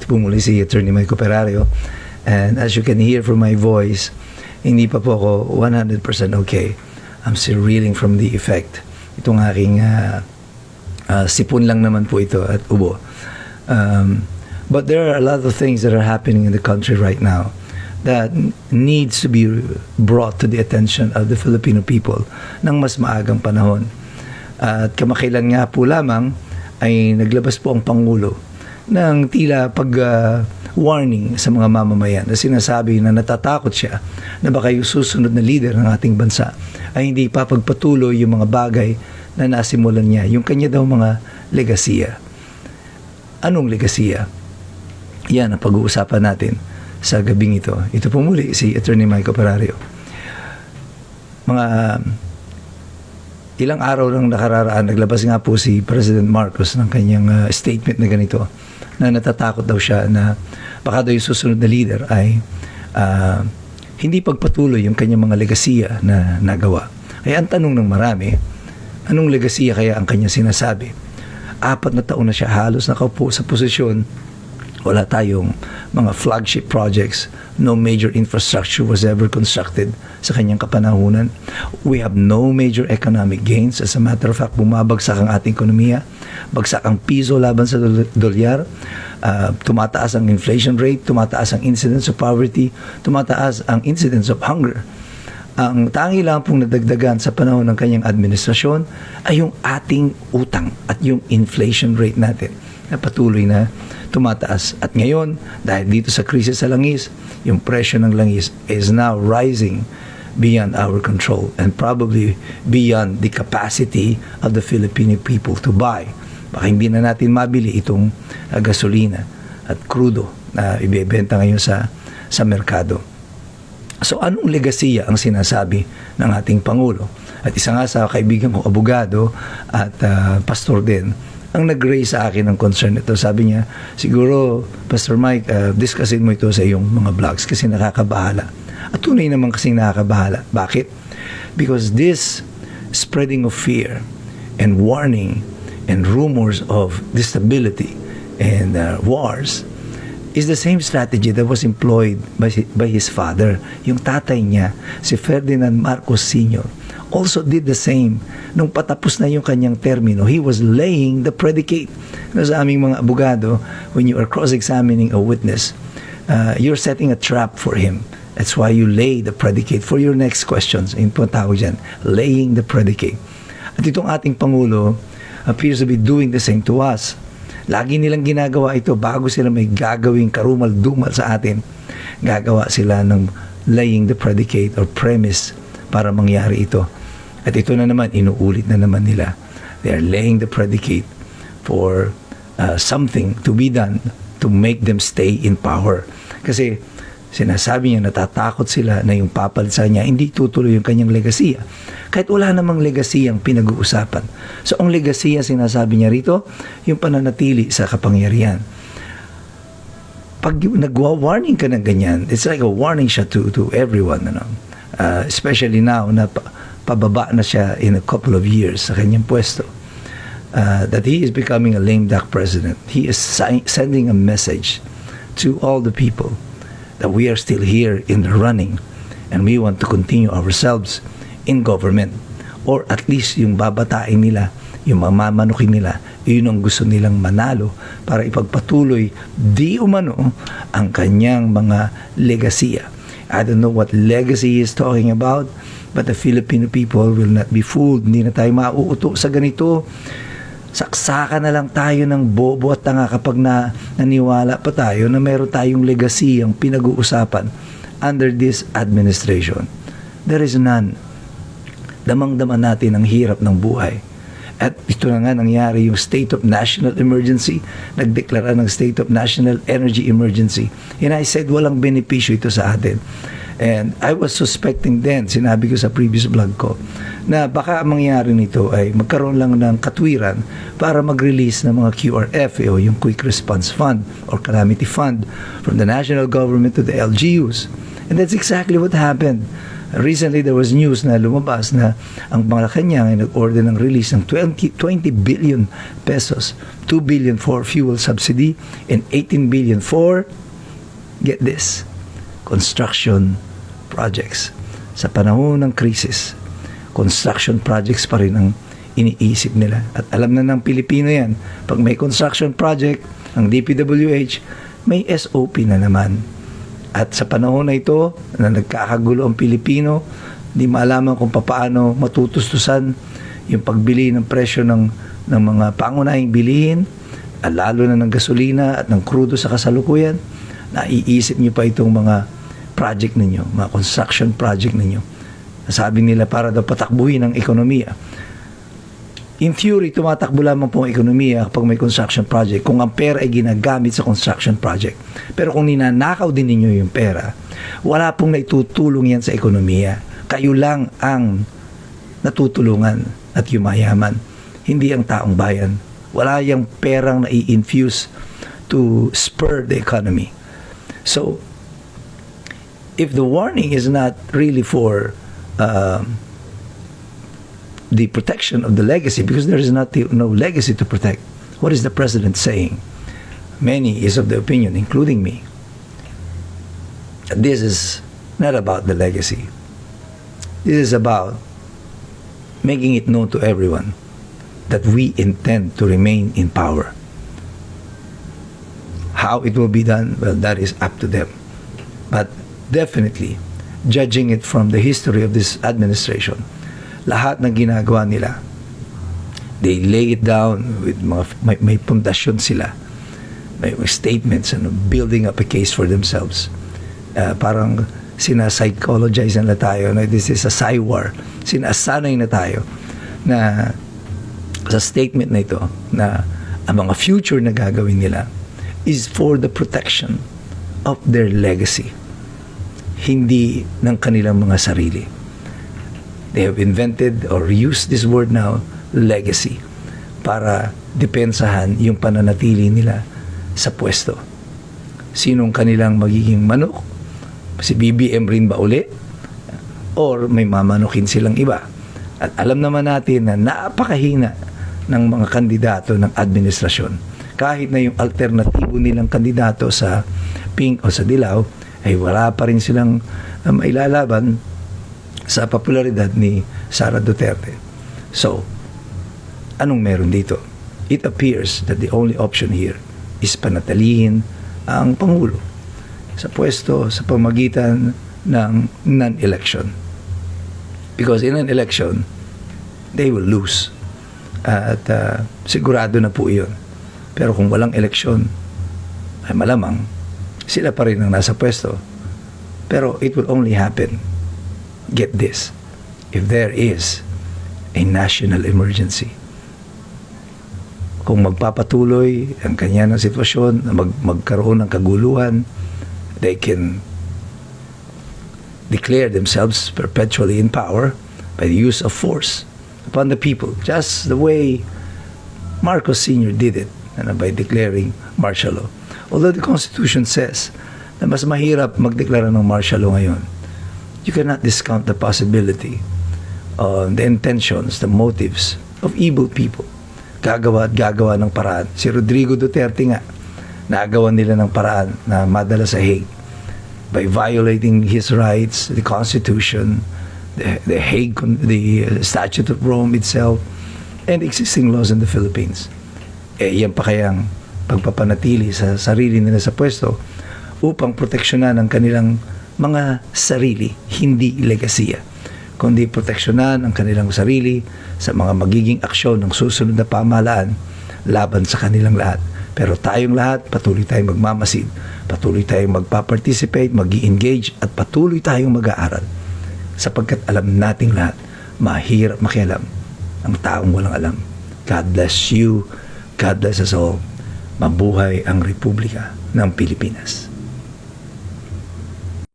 po muli si Attorney Mike Operario. And as you can hear from my voice, hindi pa po ako 100% okay. I'm still reeling from the effect. Itong aking sipon lang naman po ito at ubo. But there are a lot of things that are happening in the country right now that needs to be brought to the attention of the Filipino people ng mas maagang panahon. At kamakailan nga po lamang ay naglabas po ang Pangulo ng tila warning sa mga mamamayan na sinasabi na natatakot siya na baka yung susunod na leader ng ating bansa ay hindi papagpatuloy yung mga bagay na nasimulan niya, yung kanya daw mga legasiya. Anong legasiya? Yan ang pag-uusapan natin sa gabing ito. Ito po muli si Attorney Mike Operario. Mga ilang araw lang nakararaan, naglabas nga po si President Marcos ng kanyang statement na ganito, na natatakot daw siya na baka daw yung susunod na leader ay hindi pagpatuloy yung kanyang mga legasiya na nagawa. Kaya ang tanong ng marami, anong legasiya kaya ang kanyang sinasabi? 4 na taon na siya halos nakaupo sa posisyon. Wala tayong mga flagship projects. No major infrastructure was ever constructed sa kanyang kapanahunan. We have no major economic gains. As a matter of fact, bumabagsak ang ating ekonomiya. Bagsak ang piso laban sa dolyar. Tumataas ang inflation rate. Tumataas ang incidence of poverty. Tumataas ang incidence of hunger. Ang tangi lang pong nadagdagan sa panahon ng kanyang administrasyon ay yung ating utang at yung inflation rate natin na patuloy na tumataas. At ngayon, dahil dito sa krisis sa langis, yung presyo ng langis is now rising beyond our control and probably beyond the capacity of the Filipino people to buy. Baka hindi na natin mabili itong gasolina at krudo na ibebenta ngayon sa merkado. So anong legasiya ang sinasabi ng ating Pangulo? At isa nga sa kaibigan kong abogado at pastor din, ang nag-raise sa akin ng concern ito. Sabi niya, siguro, Pastor Mike, discussin mo ito sa iyong mga vlogs kasi nakakabahala. At tunay naman kasi nakakabahala. Bakit? Because this spreading of fear and warning and rumors of instability and wars is the same strategy that was employed by his father. Yung tatay niya, si Ferdinand Marcos Sr., also did the same. Nung patapos na yung kanyang termino, he was laying the predicate. Sa aming mga abogado, when you are cross-examining a witness, you're setting a trap for him. That's why you lay the predicate for your next questions. Yun po ang tawag dyan, laying the predicate. At itong ating Pangulo appears to be doing the same to us. Lagi nilang ginagawa ito bago sila may gagawing karumal-dumal sa atin. Gagawa sila ng laying the predicate or premise para mangyari ito. At ito na naman, inuulit na naman nila. They are laying the predicate for something to be done to make them stay in power. Kasi sinasabi niya, natatakot sila na yung papalitan niya, hindi tutuloy yung kanyang legasiya. Kahit wala namang legasiya ang pinag-uusapan. So ang legasiya, sinasabi niya rito, yung pananatili sa kapangyarihan. Pag nagwa-warning ka ng ganyan, it's like a warning siya to everyone, ano? Especially now na pababa na siya in a couple of years sa kanyang pwesto, that he is becoming a lame duck president. He is sending a message to all the people that we are still here in the running and we want to continue ourselves in government, or at least yung babatain nila, yung mamamanukin nila, yun ang gusto nilang manalo para ipagpatuloy di umano ang kanyang mga legasiya. I don't know what legacy he is talking about, but the Filipino people will not be fooled. Hindi na tayo mauuto sa ganito. Saksakan na lang tayo ng bobo at tanga kapag naniwala pa tayo na meron tayong legacy ang pinag-uusapan under this administration. There is none. Damang-daman natin ang hirap ng buhay. At ito na nga nangyari yung state of national emergency. Nagdeklara ng state of national energy emergency. And I said, walang benepisyo ito sa atin. And I was suspecting then, sinabi ko sa previous vlog ko, na baka ang mangyari nito ay magkaroon lang ng katwiran para mag-release ng mga QRF o yung Quick Response Fund or Calamity Fund from the national government to the LGUs. And that's exactly what happened. Recently, there was news na lumabas na ang Malacanang ay nag-order ng release ng 20 billion pesos, 2 billion for fuel subsidy, and 18 billion for, get this, construction projects. Sa panahon ng krisis, construction projects pa rin ang iniisip nila. At alam na ng Pilipino yan, pag may construction project, ang DPWH, may SOP na naman. At sa panahon na ito, na nagkakagulo ang Pilipino, hindi malaman kung paano matutustusan yung pagbili ng presyo ng mga pangunahing bilihin, lalo na ng gasolina at ng krudo sa kasalukuyan. Naiisip niyo pa itong mga project ninyo, mga construction project ninyo. Sabi nila para daw patakbuhin ang ekonomiya. In theory, tumatakbo lamang po ang ekonomiya kapag may construction project kung ang pera ay ginagamit sa construction project. Pero kung ninanakaw din ninyo yung pera, wala pong naitutulong yan sa ekonomiya. Kayo lang ang natutulungan at yumayaman, hindi ang taong bayan. Wala yung perang na i-infuse to spur the economy. So, if the warning is not really for the protection of the legacy, because there is no legacy to protect, what is the president saying? Many is of the opinion, including me, that this is not about the legacy. This is about making it known to everyone that we intend to remain in power. How it will be done, well, that is up to them. But definitely, judging it from the history of this administration, lahat ng ginagawa nila, they lay it down with may pundasyon sila, may statements, building up a case for themselves. Parang sinapsychologize na tayo na this is a psy-war. Sinasanay na tayo na sa statement na ito na ang mga future na gagawin nila is for the protection of their legacy, hindi ng kanilang mga sarili. They have invented or used this word now, legacy, para depensahan yung pananatili nila sa pwesto. Sinong kanilang magiging manok? Si BBM rin ba uli? Or may mamanukin silang iba? At alam naman natin na napakahina ng mga kandidato ng administrasyon. Kahit na yung alternatibo nilang kandidato sa pink o sa dilaw, ay wala pa rin silang mailalaban sa popularidad ni Sara Duterte. So, anong meron dito? It appears that the only option here is panatilihin ang Pangulo sa pwesto sa pamagitan ng non-election. Because in an election, they will lose. At sigurado na po iyon. Pero kung walang eleksyon, ay malamang sila pa rin ang nasa pwesto. Pero it will only happen, get this, if there is a national emergency. Kung magpapatuloy ang kanya ng sitwasyon, magkaroon ng kaguluhan, they can declare themselves perpetually in power by the use of force upon the people, just the way Marcos Sr. did it, by declaring martial law. Although the Constitution says na mas mahirap magdeklara ng martial law ngayon, you cannot discount the possibility of the intentions, the motives of evil people. Gagawa at gagawa ng paraan. Si Rodrigo Duterte nga, nagawa nila ng paraan na madala sa Hague by violating his rights, the Constitution, the Hague, the Statute of Rome itself, and existing laws in the Philippines. Yan pa kayang pagpapanatili sa sarili nila sa pwesto upang proteksyonan ang kanilang mga sarili, hindi legasiya, kundi proteksyonan ang kanilang sarili sa mga magiging aksyon ng susunod na pamahalaan laban sa kanilang lahat. Pero tayong lahat, patuloy tayong magmamasid, patuloy tayong magpa-participate, mag-i-engage, at patuloy tayong mag-aaral. Sapagkat alam nating lahat, mahirap makialam ang taong walang alam. God bless you. God bless us all. Mabuhay ang Republika ng Pilipinas.